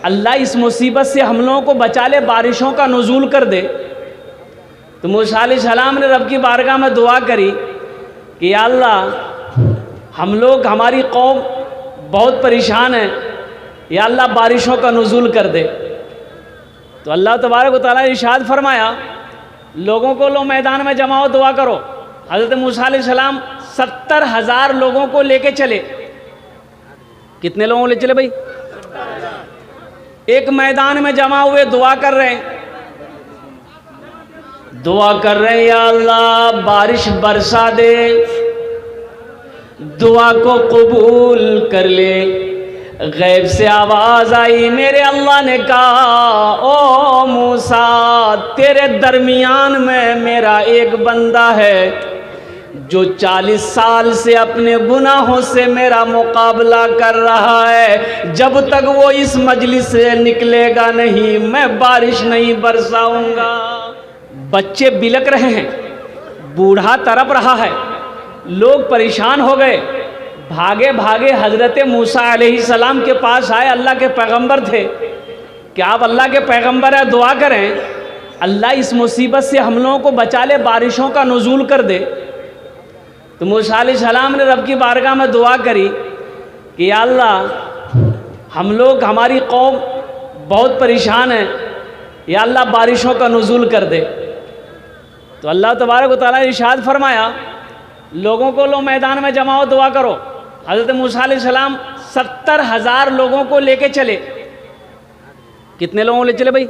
अल्लाह इस मुसीबत से हम लोगों को बचा ले, बारिशों का नुज़ूल कर दे। तो मूसा अलैहिस्सलाम ने रब की बारगाह में दुआ करी कि या अल्लाह हम लोग, हमारी कौम बहुत परेशान है, या अल्लाह बारिशों का नुज़ूल कर दे। तो अल्लाह तबारक व तआला ने इरशाद फरमाया, लोगों को लो मैदान में जमाओ, दुआ करो। हज़रत मूसा अलैहिस्सलाम 70,000 लोगों को लेके चले। कितने लोगों को ले चले भाई? एक मैदान में जमा हुए दुआ कर रहे हैं, दुआ कर रहे हैं, या अल्लाह बारिश बरसा दे, दुआ को कबूल कर ले। गैब से आवाज आई, मेरे अल्लाह ने कहा, ओ मूसा तेरे दरमियान में मेरा एक बंदा है जो 40 साल से अपने गुनाहों से मेरा मुकाबला कर रहा है। जब तक वो इस मजलिस से निकलेगा नहीं, मैं बारिश नहीं बरसाऊंगा। बच्चे बिलक रहे हैं, बूढ़ा तड़प रहा है, लोग परेशान हो गए, भागे भागे हजरत मूसा अलैहिस्सलाम के पास आए। अल्लाह के पैगंबर थे, क्या आप अल्लाह के पैगंबर हैं? दुआ करें, अल्लाह इस मुसीबत से हम लोगों को बचा ले, बारिशों का नुज़ूल कर दे। तो मूसा अलैहिस्सलाम ने रब की बारगाह में दुआ करी कि या अल्लाह हम लोग, हमारी कौम बहुत परेशान है, या अल्लाह बारिशों का नुज़ूल कर दे। तो अल्लाह तबारक व तआला ने इरशाद फरमाया, लोगों को लो मैदान में जमाओ, दुआ करो। हज़रत मूसा अलैहिस्सलाम 70,000 लोगों को लेके चले। कितने लोगों को ले चले भाई?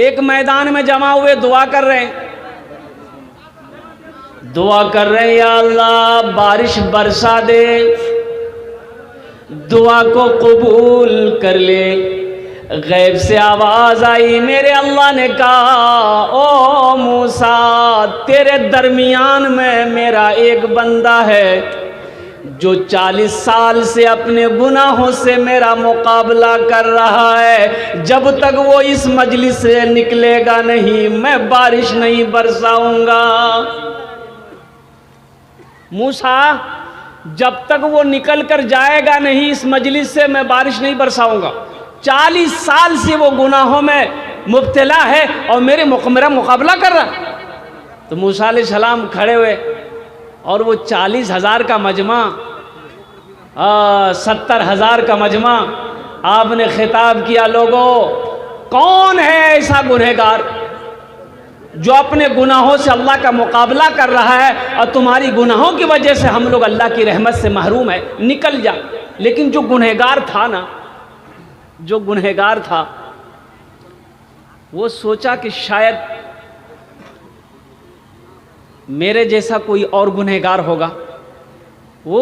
एक मैदान में जमा हुए दुआ कर रहे हैं, दुआ कर रहे हैं, या अल्लाह बारिश बरसा दे, दुआ को कबूल कर ले। गैब से आवाज आई, मेरे अल्लाह ने कहा, ओ मूसा तेरे दरमियान में मेरा एक बंदा है जो 40 साल से अपने गुनाहों से मेरा मुकाबला कर रहा है। जब तक वो इस मजलिस से निकलेगा नहीं, मैं बारिश नहीं बरसाऊंगा। मूसा, जब तक वो निकल कर जाएगा नहीं इस मजलिस से, मैं बारिश नहीं बरसाऊंगा। 40 साल से वो गुनाहों में मुब्तला है और मेरा मुकाबला कर रहा। तो मूसा अलैहिस्सलाम खड़े हुए और वो 40,000 का मजमा, 70,000 का मजमा, आपने खिताब किया, लोगों कौन है ऐसा गुनहगार जो अपने गुनाहों से अल्लाह का मुकाबला कर रहा है और तुम्हारी गुनाहों की वजह से हम लोग अल्लाह की रहमत से महरूम है, निकल जा। लेकिन जो गुनहगार था ना, जो गुनहगार था, वो सोचा कि शायद मेरे जैसा कोई और गुनहगार होगा। वो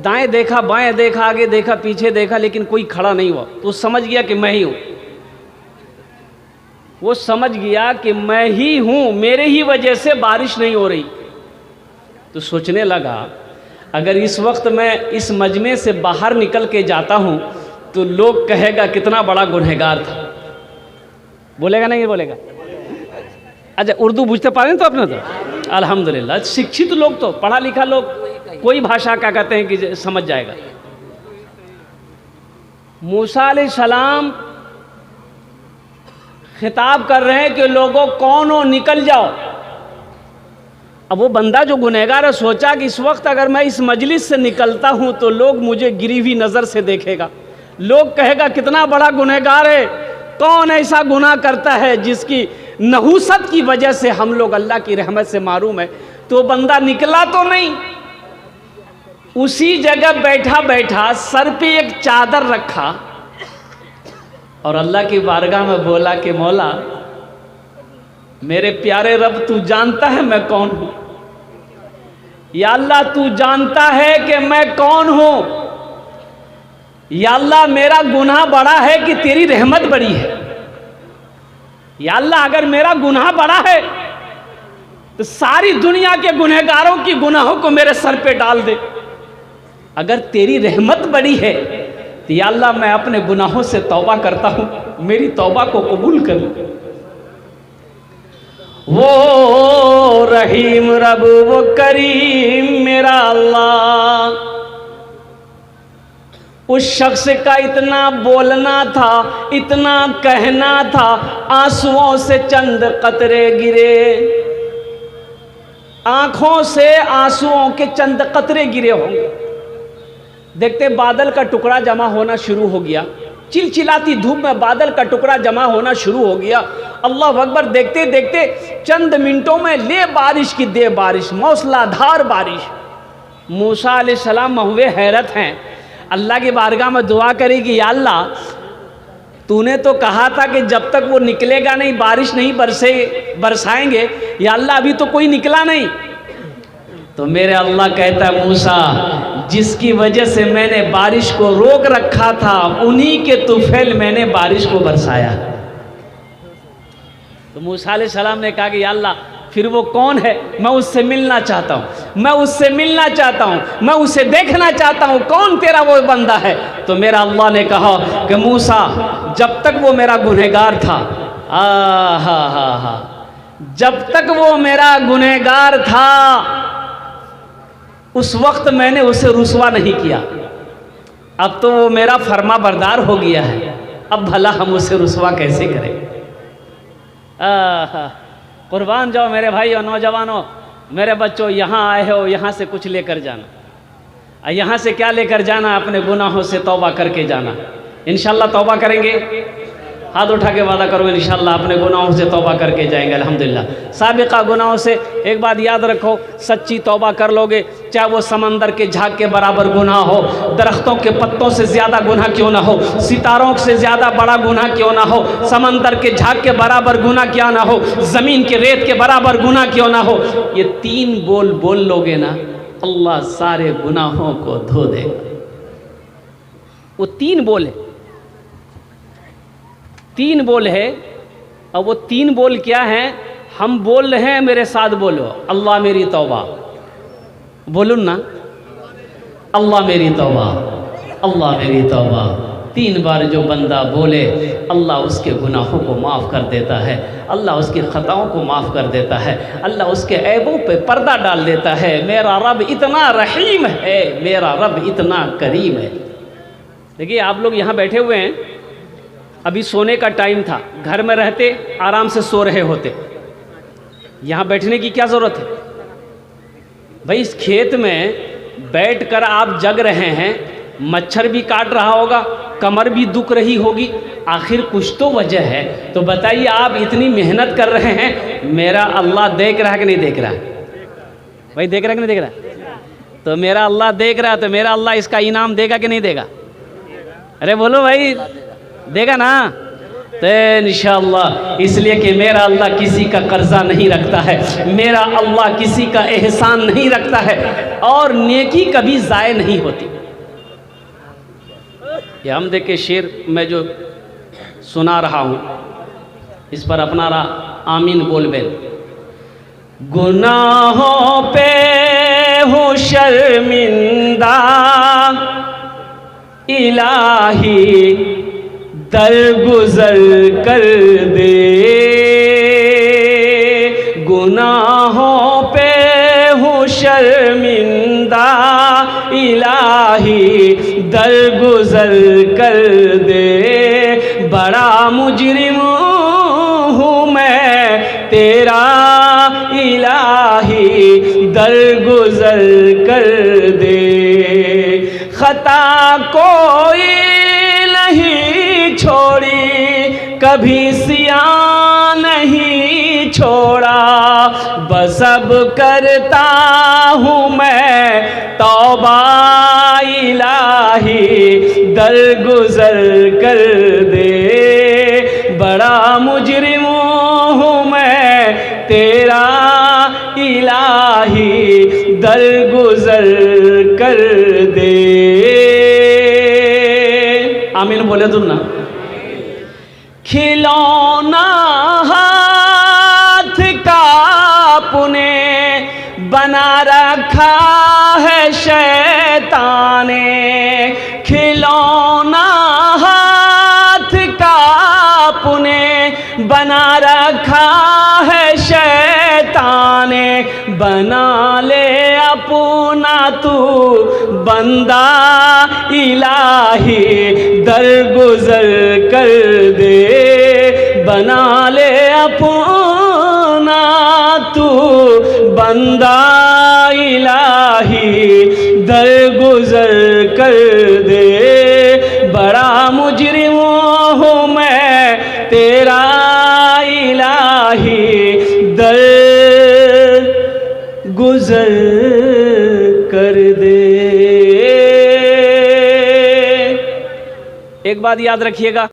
दाएं देखा, बाएं देखा, आगे देखा, पीछे देखा, लेकिन कोई खड़ा नहीं हुआ। तो समझ गया कि मैं ही हूँ। वो समझ गया कि मैं ही हूँ, मेरे ही वजह से बारिश नहीं हो रही। तो सोचने लगा, अगर इस वक्त मैं इस मजमे से बाहर निकल के जाता हूँ तो लोग कहेगा कितना बड़ा गुनहगार था। बोलेगा नहीं बोलेगा? अच्छा, उर्दू बुझते पा रहे हैं तो अपने तो अल्हम्दुलिल्लाह, शिक्षित लोग तो, पढ़ा लिखा लोग कोई भाषा क्या कहते हैं कि समझ जाएगा। मूसा अलैहिस्सलाम खिताब कर रहे हैं कि लोगों कौन हो, निकल जाओ। अब वो बंदा जो गुनहगार है सोचा कि इस वक्त अगर मैं इस मजलिस से निकलता हूं तो लोग मुझे गिरी हुई नज़र से देखेगा, लोग कहेगा कितना बड़ा गुनहगार है, कौन ऐसा गुनाह करता है जिसकी नहूसत की वजह से हम लोग अल्लाह की रहमत से मारूम है। तो बंदा निकला तो नहीं, उसी जगह बैठा बैठा सर पे एक चादर रखा और अल्लाह की बारगाह में बोला कि मौला, मेरे प्यारे रब, तू जानता है मैं कौन हूं। या अल्लाह, तू जानता है कि मैं कौन हूं। या अल्लाह, मेरा गुनाह बड़ा है कि तेरी रहमत बड़ी है। या अल्लाह, अगर मेरा गुनाह बड़ा है तो सारी दुनिया के गुनहगारों की गुनाहों को मेरे सर पे डाल दे। अगर तेरी रहमत बड़ी है तो या अल्लाह, मैं अपने गुनाहों से तौबा करता हूं, मेरी तौबा को कबूल कर। वो रहीम रब, वो करीम मेरा अल्लाह, उस शख्स का इतना बोलना था, इतना कहना था, आंसुओं से चंद कतरे गिरे, आंखों से आंसुओं के चंद कतरे गिरे होंगे। देखते बादल का टुकड़ा जमा होना शुरू हो गया, चिलचिलाती धूप में बादल का टुकड़ा जमा होना शुरू हो गया। अल्लाह अकबर, देखते देखते चंद मिनटों में ले बारिश की दे बारिश, मौसलाधार बारिश। मूसा अलैहिस्सलाम महुए हैरत हैं, अल्लाह की बारगाह में दुआ करेगी, या अल्लाह तूने तो कहा था कि जब तक वो निकलेगा नहीं बारिश नहीं बरसाएंगे, या अल्लाह अभी तो कोई निकला नहीं। तो मेरे अल्लाह कहता है, मूसा जिसकी वजह से मैंने बारिश को रोक रखा था उन्हीं के तुफैल मैंने बारिश को बरसाया। तो मूसा अलैहिस्सलाम ने कहा कि या अल्लाह फिर वो कौन है, मैं उससे मिलना चाहता हूँ, मैं उससे मिलना चाहता हूँ, मैं उसे देखना चाहता हूँ, कौन तेरा वो बंदा है। तो मेरा अल्लाह ने कहा कि मूसा जब तक वो मेरा गुनहगार था, जब तक वो मेरा गुनहगार था उस वक्त मैंने उसे रुसवा नहीं किया, अब तो वो मेरा फर्मा बरदार हो गया है, अब भला हम उसे रुसवा कैसे करें। कुर्बान जाओ मेरे भाई और नौजवानों, मेरे बच्चों, यहाँ आए हो, यहाँ से कुछ लेकर जाना। यहाँ से क्या लेकर जाना? अपने गुनाहों से तौबा करके जाना। इंशाल्लाह तौबा करेंगे, हाथ उठा के वादा करो इंशाल्लाह अपने गुनाहों से तौबा करके जाएंगे अल्हम्दुलिल्लाह। साबिक़ा गुनाहों से एक बात याद रखो, सच्ची तौबा कर लोगे, चाहे वो समंदर के झाग के बराबर गुनाह हो, दरख्तों के पत्तों से ज़्यादा गुनाह क्यों ना हो, सितारों से ज़्यादा बड़ा गुनाह क्यों ना हो, समंदर के झाग के बराबर गुनाह क्या ना हो, ज़मीन के रेत के बराबर गुनाह क्यों ना हो, ये 3 बोल बोल लोगे ना, अल्लाह सारे गुनाहों को धो देगा। वो 3 बोल है, 3 बोल है। और वो 3 बोल क्या हैं? हम बोल रहे हैं, मेरे साथ बोलो, अल्लाह मेरी तौबा, बोलूँ ना, अल्लाह मेरी तौबा, अल्लाह मेरी तौबा। 3 बार जो बंदा बोले अल्लाह उसके गुनाहों को माफ़ कर देता है, अल्लाह उसकी ख़ताओं को माफ़ कर देता है, अल्लाह उसके ऐबों पे पर्दा डाल देता है। मेरा रब इतना रहीम है, मेरा रब इतना करीम है। देखिए आप लोग यहाँ बैठे हुए हैं, अभी सोने का टाइम था, घर में रहते आराम से सो रहे होते, यहाँ बैठने की क्या ज़रूरत है भाई? इस खेत में बैठकर आप जग रहे हैं, मच्छर भी काट रहा होगा, कमर भी दुख रही होगी, आखिर कुछ तो वजह है। तो बताइए आप इतनी मेहनत कर रहे हैं, मेरा अल्लाह देख रहा है कि नहीं देख रहा है? भाई देख रहा है कि नहीं देख रहा? तो मेरा अल्लाह देख रहा है, तो मेरा अल्लाह इसका इनाम देगा कि नहीं देगा? अरे बोलो भाई, देगा ना? तो इंशाअल्लाह, इसलिए कि मेरा अल्लाह किसी का कर्जा नहीं रखता है, मेरा अल्लाह किसी का एहसान नहीं रखता है, और नेकी कभी ज़ाय नहीं होती। ये हम देख के शेर मैं जो सुना रहा हूँ, इस पर अपना आमीन बोल बेल। गुनाहों पे हूँ शर्मिंदा इलाही, दरगुजर कर दे, गुनाहों पे हूँ शर्मिंदा इलाही, दरगुजर कर दे, बड़ा मुजरिम हूँ मैं तेरा इलाही, दरगुजर कर दे, खता कोई नहीं छोड़ी, कभी सिया नहीं छोड़ा, बस अब करता हूँ मैं तौबा इलाही, दरगुजर कर दे, बड़ा मुजरिम हूँ मैं तेरा इलाही, दरगुजर कर दे। आमीन बोले तुम ना। खिलौना हाथ का पुने बना रखा है शैतान ने, खिलौना हाथ का पुने बना रखा है शैतान ने, बना ले अपना तू बंदा इलाही दरगुजर कर दे, बना ले अपना तू बंदा इलाही दरगुजर कर दे। बड़ा मुजरिम हूँ मैं तेरा इलाही दरगुजर कर दे। एक बात याद रखिएगा,